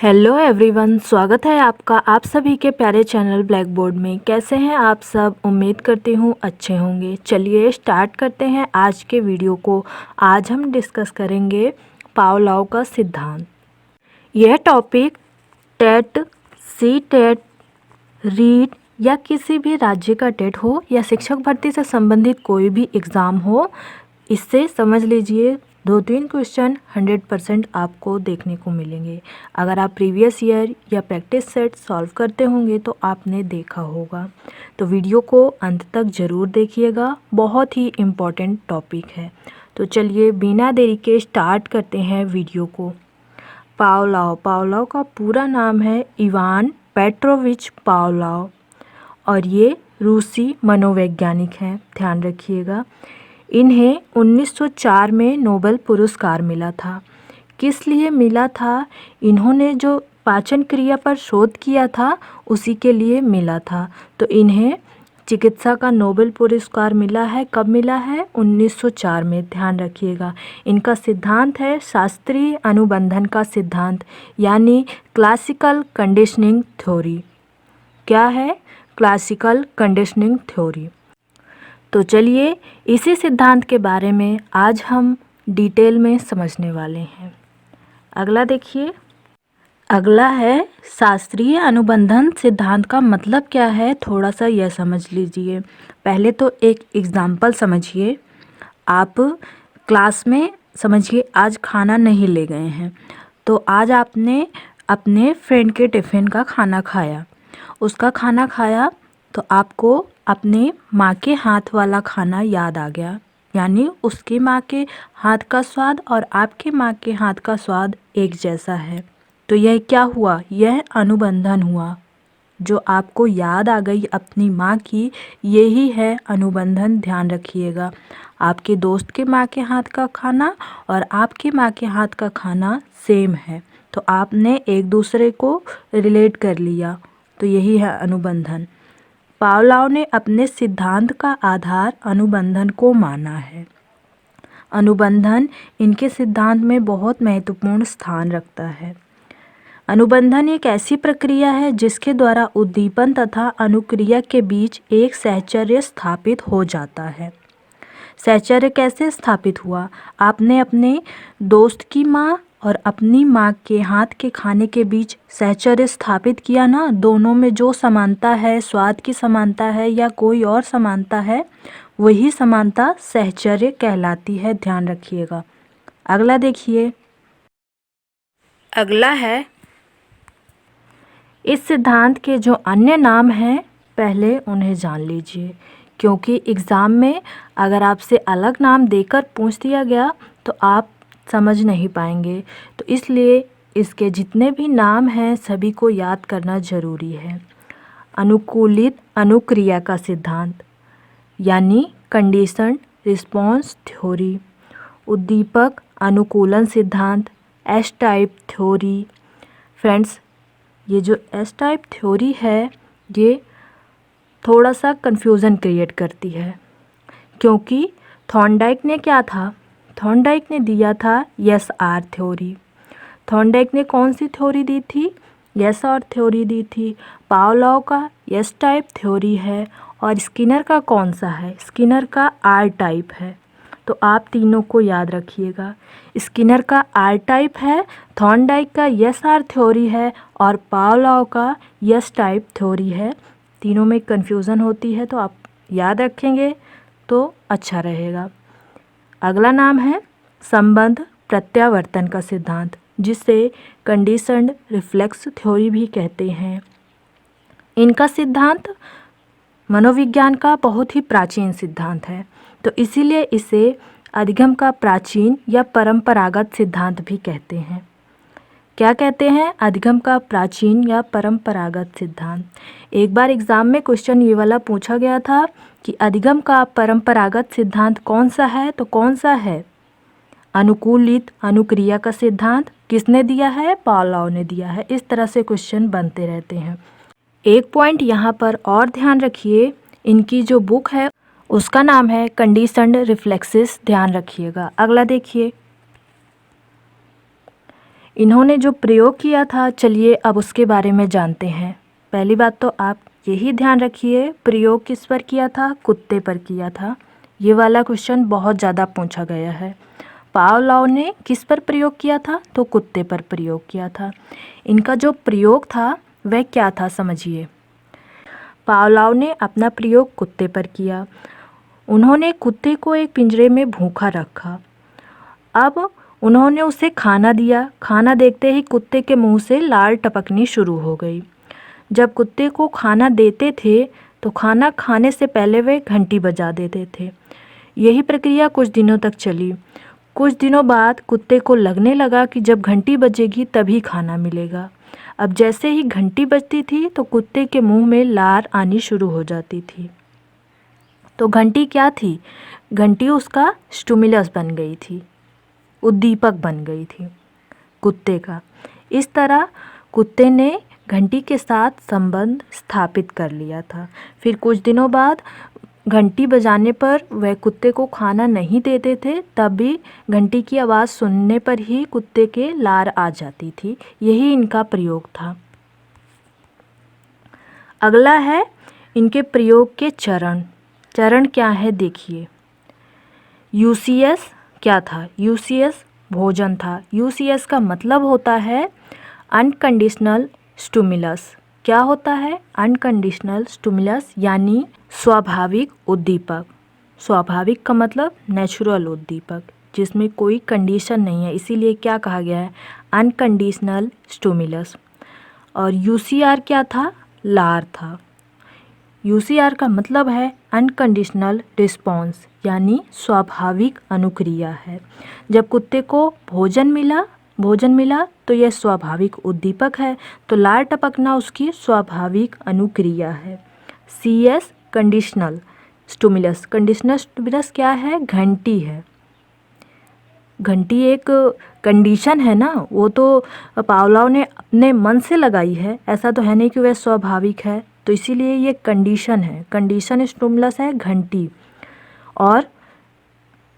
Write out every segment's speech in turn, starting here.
Hello everyone, स्वागत है आपका आप सभी के प्यारे चैनल ब्लैक बोर्ड में। कैसे हैं आप सब? उम्मीद करती हूँ अच्छे होंगे। चलिए स्टार्ट करते हैं आज के वीडियो को। आज हम डिस्कस करेंगे पावलोव का सिद्धांत। यह topic TET, C TET, REET या किसी भी राज्य का टेट हो या शिक्षक भर्ती से संबंधित कोई भी एग्ज़ाम हो, इससे समझ लीजिए 2-3 क्वेश्चन 100% आपको देखने को मिलेंगे। अगर आप प्रीवियस ईयर या प्रैक्टिस सेट सॉल्व करते होंगे तो आपने देखा होगा। तो वीडियो को अंत तक ज़रूर देखिएगा, बहुत ही इम्पॉर्टेंट टॉपिक है। तो चलिए बिना देरी के स्टार्ट करते हैं वीडियो को। पावलोव का पूरा नाम है इवान पेट्रोविच पावलोव और ये रूसी मनोवैज्ञानिक हैं, ध्यान रखिएगा। इन्हें 1904 में नोबेल पुरस्कार मिला था। किस लिए मिला था? इन्होंने जो पाचन क्रिया पर शोध किया था उसी के लिए मिला था। तो इन्हें चिकित्सा का नोबेल पुरस्कार मिला है। कब मिला है? 1904 में, ध्यान रखिएगा। इनका सिद्धांत है शास्त्रीय अनुबंधन का सिद्धांत, यानी क्लासिकल कंडीशनिंग थ्योरी। क्या है? Classical conditioning theory. तो चलिए इसी सिद्धांत के बारे में आज हम डिटेल में समझने वाले हैं। अगला देखिए, अगला है शास्त्रीय अनुबंधन सिद्धांत का मतलब क्या है, थोड़ा सा यह समझ लीजिए। पहले तो एक एग्जाम्पल समझिए। आप क्लास में समझिए आज खाना नहीं ले गए हैं, तो आज आपने अपने फ्रेंड के टिफ़िन का खाना खाया। उसका खाना खाया तो आपको अपने माँ के हाथ वाला खाना याद आ गया, यानी उसकी माँ के हाथ का स्वाद और आपके माँ के हाथ का स्वाद एक जैसा है। तो यह क्या हुआ? यह अनुबंधन हुआ। जो आपको याद आ गई अपनी माँ की, यही है अनुबंधन, ध्यान रखिएगा। आपके दोस्त के माँ के हाथ का खाना और आपके माँ के हाथ का खाना सेम है, तो आपने एक दूसरे को रिलेट कर लिया, तो यही है अनुबंधन। पावलोव ने अपने सिद्धांत का आधार अनुबंधन को माना है। अनुबंधन इनके सिद्धांत में बहुत महत्वपूर्ण स्थान रखता है। अनुबंधन एक ऐसी प्रक्रिया है जिसके द्वारा उद्दीपन तथा अनुक्रिया के बीच एक साहचर्य स्थापित हो जाता है। साहचर्य कैसे स्थापित हुआ? आपने अपने दोस्त की माँ और अपनी माँ के हाथ के खाने के बीच साहचर्य स्थापित किया ना। दोनों में जो समानता है, स्वाद की समानता है या कोई और समानता है, वही समानता साहचर्य कहलाती है, ध्यान रखिएगा। अगला देखिए, अगला है इस सिद्धांत के जो अन्य नाम हैं, पहले उन्हें जान लीजिए, क्योंकि एग्ज़ाम में अगर आपसे अलग नाम देकर पूछ दिया गया तो आप समझ नहीं पाएंगे। तो इसलिए इसके जितने भी नाम हैं सभी को याद करना ज़रूरी है। अनुकूलित अनुक्रिया का सिद्धांत, यानी कंडीशनड रिस्पॉन्स थ्योरी। उद्दीपक अनुकूलन सिद्धांत, एस टाइप थ्योरी। फ्रेंड्स, ये जो एस टाइप थ्योरी है ये थोड़ा सा कन्फ्यूज़न क्रिएट करती है, क्योंकि थॉर्नडाइक ने क्या था? थॉर्नडाइक ने दिया था यस आर थ्योरी। थॉर्नडाइक ने कौन सी थ्योरी दी थी? यस आर थ्योरी दी थी। पावलोव का यस टाइप थ्योरी है और स्किनर का कौन सा है? स्किनर का आर टाइप है। तो आप तीनों को याद रखिएगा। स्किनर का आर टाइप है, थॉर्नडाइक का यस आर थ्योरी है और पावलोव का यस टाइप थ्योरी है। तीनों में कन्फ्यूज़न होती है, तो आप याद रखेंगे तो अच्छा रहेगा। अगला नाम है संबंध प्रत्यावर्तन का सिद्धांत, जिसे कंडीशनड रिफ्लेक्स थ्योरी भी कहते हैं। इनका सिद्धांत मनोविज्ञान का बहुत ही प्राचीन सिद्धांत है, तो इसीलिए इसे अधिगम का प्राचीन या परंपरागत सिद्धांत भी कहते हैं। क्या कहते हैं? अधिगम का प्राचीन या परंपरागत सिद्धांत। एक बार एग्ज़ाम में क्वेश्चन ये वाला पूछा गया था कि अधिगम का परंपरागत सिद्धांत कौन सा है? तो कौन सा है? अनुकूलित अनुक्रिया का सिद्धांत किसने दिया है? पावलोव ने दिया है। इस तरह से क्वेश्चन बनते रहते हैं। एक पॉइंट यहाँ पर और ध्यान रखिए, इनकी जो बुक है उसका नाम है कंडीशनड रिफ्लेक्सेस, ध्यान रखिएगा। अगला देखिए, इन्होंने जो प्रयोग किया था, चलिए अब उसके बारे में जानते हैं। पहली बात तो आप यही ध्यान रखिए, प्रयोग किस पर किया था? कुत्ते पर किया था। ये वाला क्वेश्चन बहुत ज़्यादा पूछा गया है। पावलोव ने किस पर प्रयोग किया था? तो कुत्ते पर प्रयोग किया था। इनका जो प्रयोग था वह क्या था, समझिए। पावलोव ने अपना प्रयोग कुत्ते पर किया। उन्होंने कुत्ते को एक पिंजरे में भूखा रखा। अब उन्होंने उसे खाना दिया। खाना देखते ही कुत्ते के मुंह से लार टपकनी शुरू हो गई। जब कुत्ते को खाना देते थे तो खाना खाने से पहले वे घंटी बजा देते थे। यही प्रक्रिया कुछ दिनों तक चली। कुछ दिनों बाद कुत्ते को लगने लगा कि जब घंटी बजेगी तभी खाना मिलेगा। अब जैसे ही घंटी बजती थी तो कुत्ते के मुंह में लार आनी शुरू हो जाती थी। तो घंटी क्या थी? घंटी उसका स्टिमुलस बन गई थी, उद्दीपक बन गई थी कुत्ते का। इस तरह कुत्ते ने घंटी के साथ संबंध स्थापित कर लिया था। फिर कुछ दिनों बाद घंटी बजाने पर वह कुत्ते को खाना नहीं देते थे, तब भी घंटी की आवाज़ सुनने पर ही कुत्ते के लार आ जाती थी। यही इनका प्रयोग था। अगला है इनके प्रयोग के चरण। चरण क्या है देखिए। यूसीएस क्या था? यूसीएस भोजन था। यूसीएस का मतलब होता है अनकंडीशनल स्टिमुलस। क्या होता है? अनकंडीशनल स्टिमुलस यानी स्वाभाविक उद्दीपक। स्वाभाविक का मतलब नेचुरल उद्दीपक, जिसमें कोई कंडीशन नहीं है, इसीलिए क्या कहा गया है? Unconditional stimulus. और यूसीआर क्या था? लार था। यूसीआर का मतलब है अनकंडीशनल रिस्पॉन्स यानी स्वाभाविक अनुक्रिया है। जब कुत्ते को भोजन मिला तो यह स्वाभाविक उद्दीपक है, तो लार टपकना उसकी स्वाभाविक अनुक्रिया है। CS conditional stimulus. Conditional stimulus क्या है? घंटी है। घंटी एक कंडीशन है ना, वो तो पावलोव ने अपने मन से लगाई है, ऐसा तो है नहीं कि वह स्वाभाविक है, तो इसीलिए ये कंडीशन है। कंडीशन स्टिमुलस है घंटी, और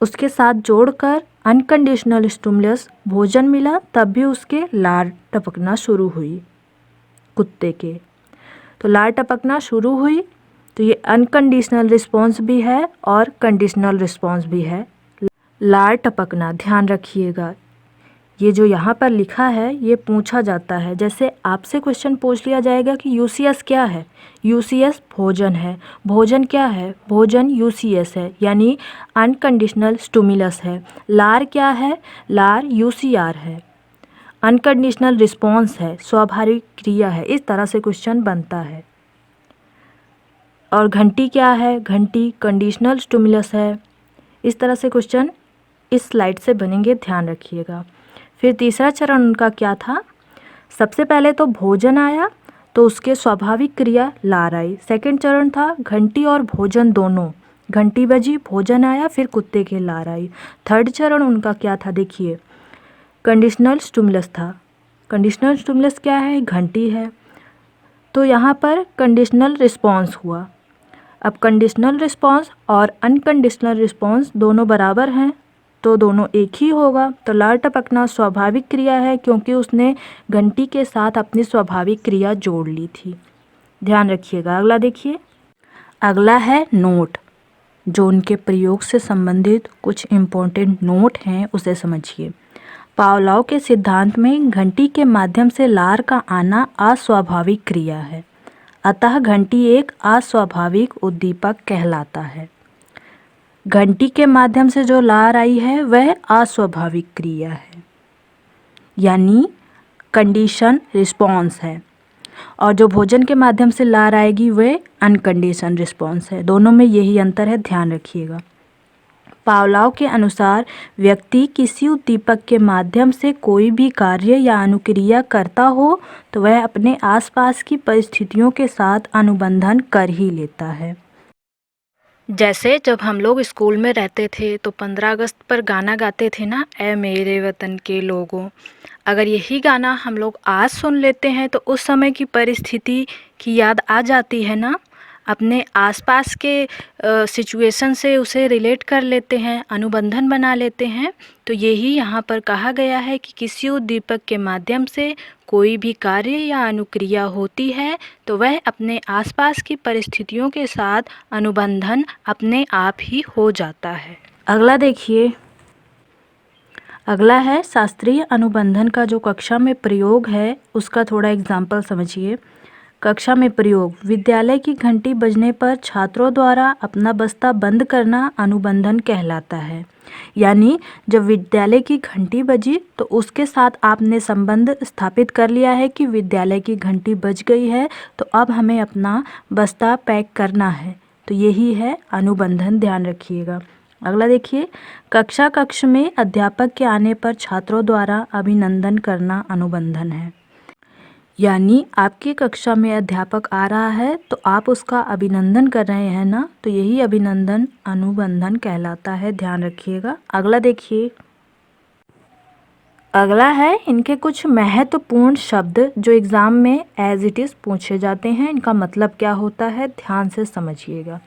उसके साथ जोड़कर अनकंडीशनल स्टिमुलस भोजन मिला तब भी उसके लार टपकना शुरू हुई कुत्ते के। तो लार टपकना शुरू हुई तो ये अनकंडीशनल रिस्पॉन्स भी है और कंडीशनल रिस्पॉन्स भी है। लार टपकना ध्यान रखिएगा, ये जो यहाँ पर लिखा है ये पूछा जाता है। जैसे आपसे क्वेश्चन पूछ लिया जाएगा कि यूसीएस क्या है? यूसीएस भोजन है। भोजन क्या है? भोजन यूसीएस है, यानी अनकंडीशनल स्टिमुलस है। लार क्या है? लार यूसीआर है। अनकंडीशनल रिस्पॉन्स है, स्वाभाविक क्रिया है। इस तरह से क्वेश्चन बनता है। और घंटी क्या है? घंटी कंडीशनल स्टिमुलस है। इस तरह से क्वेश्चन इस स्लाइड से बनेंगे, ध्यान रखिएगा। फिर तीसरा चरण उनका क्या था? सबसे पहले तो भोजन आया तो उसके स्वाभाविक क्रिया लार आई। सेकंड चरण था घंटी और भोजन दोनों, घंटी बजी, भोजन आया, फिर कुत्ते के लार आई। थर्ड चरण उनका क्या था देखिए, कंडीशनल स्टिमुलस था। कंडीशनल स्टिमुलस क्या है? घंटी है, तो यहाँ पर कंडीशनल रिस्पॉन्स हुआ। अब कंडीशनल रिस्पॉन्स और अनकंडीशनल रिस्पॉन्स दोनों बराबर हैं तो दोनों एक ही होगा। तो लार टपकना स्वाभाविक क्रिया है क्योंकि उसने घंटी के साथ अपनी स्वाभाविक क्रिया जोड़ ली थी। ध्यान रखिएगा। अगला देखिए। अगला है नोट। जो उनके प्रयोग से संबंधित कुछ इम्पोर्टेंट नोट हैं उसे समझिए। पावलोव के सिद्धांत में घंटी के माध्यम से लार का आना अस्वाभाविक क्रिया है, अतः घंटी एक अस्वाभाविक उद्दीपक कहलाता है। घंटी के माध्यम से जो लार आई है वह अस्वाभाविक क्रिया है, यानी कंडीशन रिस्पॉन्स है, और जो भोजन के माध्यम से लार आएगी वह अनकंडीशन रिस्पॉन्स है। दोनों में यही अंतर है, ध्यान रखिएगा। पावलोव के अनुसार व्यक्ति किसी उद्दीपक के माध्यम से कोई भी कार्य या अनुक्रिया करता हो तो वह अपने आसपास की परिस्थितियों के साथ अनुबंधन कर ही लेता है। जैसे जब हम लोग स्कूल में रहते थे तो 15 अगस्त पर गाना गाते थे ना, ऐ मेरे वतन के लोगों। अगर यही गाना हम लोग आज सुन लेते हैं तो उस समय की परिस्थिति की याद आ जाती है ना। अपने आसपास के सिचुएशन से उसे रिलेट कर लेते हैं, अनुबंधन बना लेते हैं। तो यही यहाँ पर कहा गया है कि किसी उद्दीपक के माध्यम से कोई भी कार्य या अनुक्रिया होती है तो वह अपने आसपास की परिस्थितियों के साथ अनुबंधन अपने आप ही हो जाता है। अगला देखिए, अगला है शास्त्रीय अनुबंधन का जो कक्षा में प्रयोग है उसका थोड़ा एग्जाम्पल समझिए। कक्षा में प्रयोग, विद्यालय की घंटी बजने पर छात्रों द्वारा अपना बस्ता बंद करना अनुबंधन कहलाता है। यानी जब विद्यालय की घंटी बजी तो उसके साथ आपने संबंध स्थापित कर लिया है कि विद्यालय की घंटी बज गई है तो अब हमें अपना बस्ता पैक करना है। तो यही है अनुबंधन, ध्यान रखिएगा। अगला देखिए, कक्ष में अध्यापक के आने पर छात्रों द्वारा अभिनंदन करना अनुबंधन है। यानी आपकी कक्षा में अध्यापक आ रहा है तो आप उसका अभिनंदन कर रहे हैं ना, तो यही अभिनंदन अनुबंधन कहलाता है, ध्यान रखिएगा। अगला देखिए, अगला है इनके कुछ महत्वपूर्ण शब्द जो एग्ज़ाम में एज इट इज़ पूछे जाते हैं। इनका मतलब क्या होता है, ध्यान से समझिएगा।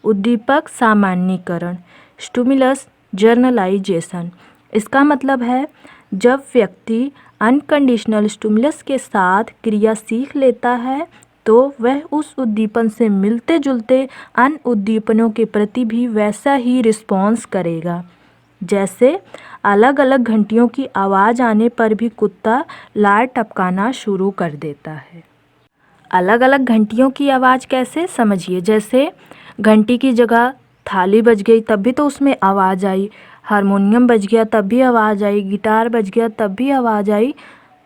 उद्दीपक सामान्यीकरण, स्टिमुलस जर्नलाइजेशन। इसका मतलब है जब व्यक्ति अनकंडीशनल स्टिमुलस के साथ क्रिया सीख लेता है तो वह उस उद्दीपन से मिलते जुलते अन्य उद्दीपनों के प्रति भी वैसा ही रिस्पॉन्स करेगा। जैसे अलग अलग घंटियों की आवाज़ आने पर भी कुत्ता लार टपकाना शुरू कर देता है। अलग अलग घंटियों की आवाज़ कैसे, समझिए। जैसे घंटी की जगह थाली बज गई तब भी तो उसमें आवाज़ आई, हारमोनियम बज गया तब भी आवाज़ आई, गिटार बज गया तब भी आवाज़ आई।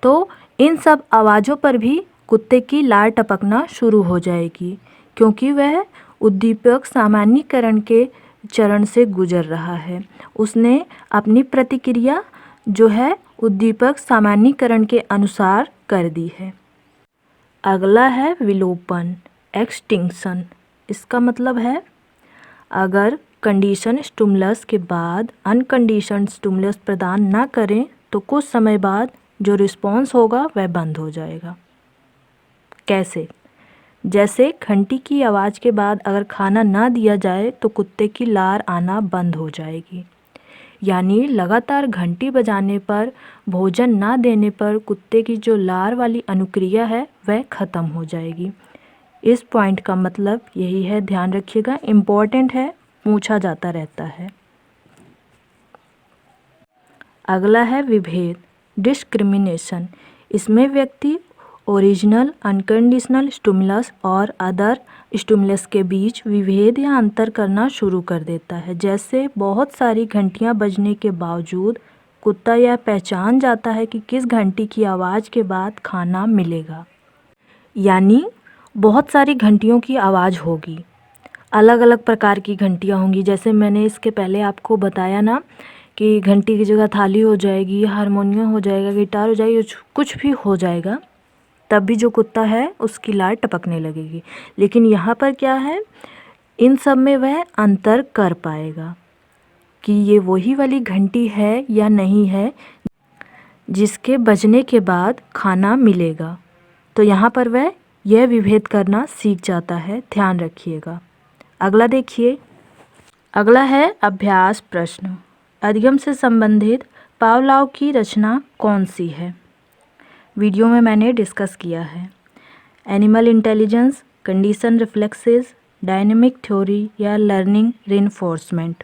तो इन सब आवाज़ों पर भी कुत्ते की लार टपकना शुरू हो जाएगी क्योंकि वह उद्दीपक सामान्यीकरण के चरण से गुजर रहा है। उसने अपनी प्रतिक्रिया जो है उद्दीपक सामान्यीकरण के अनुसार कर दी है। अगला है विलोपन, एक्सटिंक्शन। इसका मतलब है अगर कंडीशन स्टिमुलस के बाद अनकंडीशन स्टिमुलस प्रदान ना करें तो कुछ समय बाद जो रिस्पॉन्स होगा वह बंद हो जाएगा। कैसे, जैसे घंटी की आवाज़ के बाद अगर खाना ना दिया जाए तो कुत्ते की लार आना बंद हो जाएगी। यानी लगातार घंटी बजाने पर, भोजन ना देने पर कुत्ते की जो लार वाली अनुक्रिया है वह ख़त्म हो जाएगी। इस पॉइंट का मतलब यही है, ध्यान रखिएगा, इम्पॉर्टेंट है, पूछा जाता रहता है। अगला है विभेद, डिस्क्रिमिनेशन। इसमें व्यक्ति ओरिजिनल अनकंडीशनल स्टिमुलस और अदर स्टिमुलस के बीच विभेद या अंतर करना शुरू कर देता है। जैसे बहुत सारी घंटियां बजने के बावजूद कुत्ता यह पहचान जाता है कि किस घंटी की आवाज़ के बाद खाना मिलेगा। यानी बहुत सारी घंटियों की आवाज़ होगी, अलग अलग प्रकार की घंटियाँ होंगी। जैसे मैंने इसके पहले आपको बताया ना कि घंटी की जगह थाली हो जाएगी, हारमोनियम हो जाएगा, गिटार हो जाएगी, कुछ भी हो जाएगा, तब भी जो कुत्ता है उसकी लार टपकने लगेगी। लेकिन यहाँ पर क्या है, इन सब में वह अंतर कर पाएगा कि ये वही वाली घंटी है या नहीं है जिसके बजने के बाद खाना मिलेगा। तो यहाँ पर वह यह विभेद करना सीख जाता है, ध्यान रखिएगा। अगला देखिए, अगला है अभ्यास प्रश्न। अधिगम से संबंधित पावलोव की रचना कौन सी है? वीडियो में मैंने डिस्कस किया है। Animal intelligence, condition reflexes, dynamic theory या लर्निंग रिइंफोर्समेंट।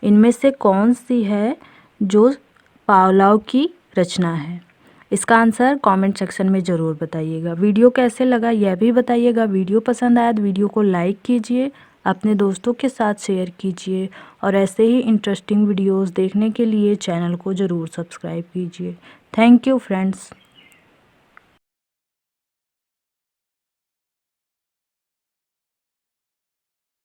इनमें से कौन सी है जो पावलोव की रचना है? इसका आंसर कमेंट सेक्शन में ज़रूर बताइएगा। वीडियो कैसे लगा यह भी बताइएगा। वीडियो पसंद आया तो वीडियो को लाइक कीजिए, अपने दोस्तों के साथ शेयर कीजिए और ऐसे ही इंटरेस्टिंग वीडियोस देखने के लिए चैनल को ज़रूर सब्सक्राइब कीजिए। Thank you friends.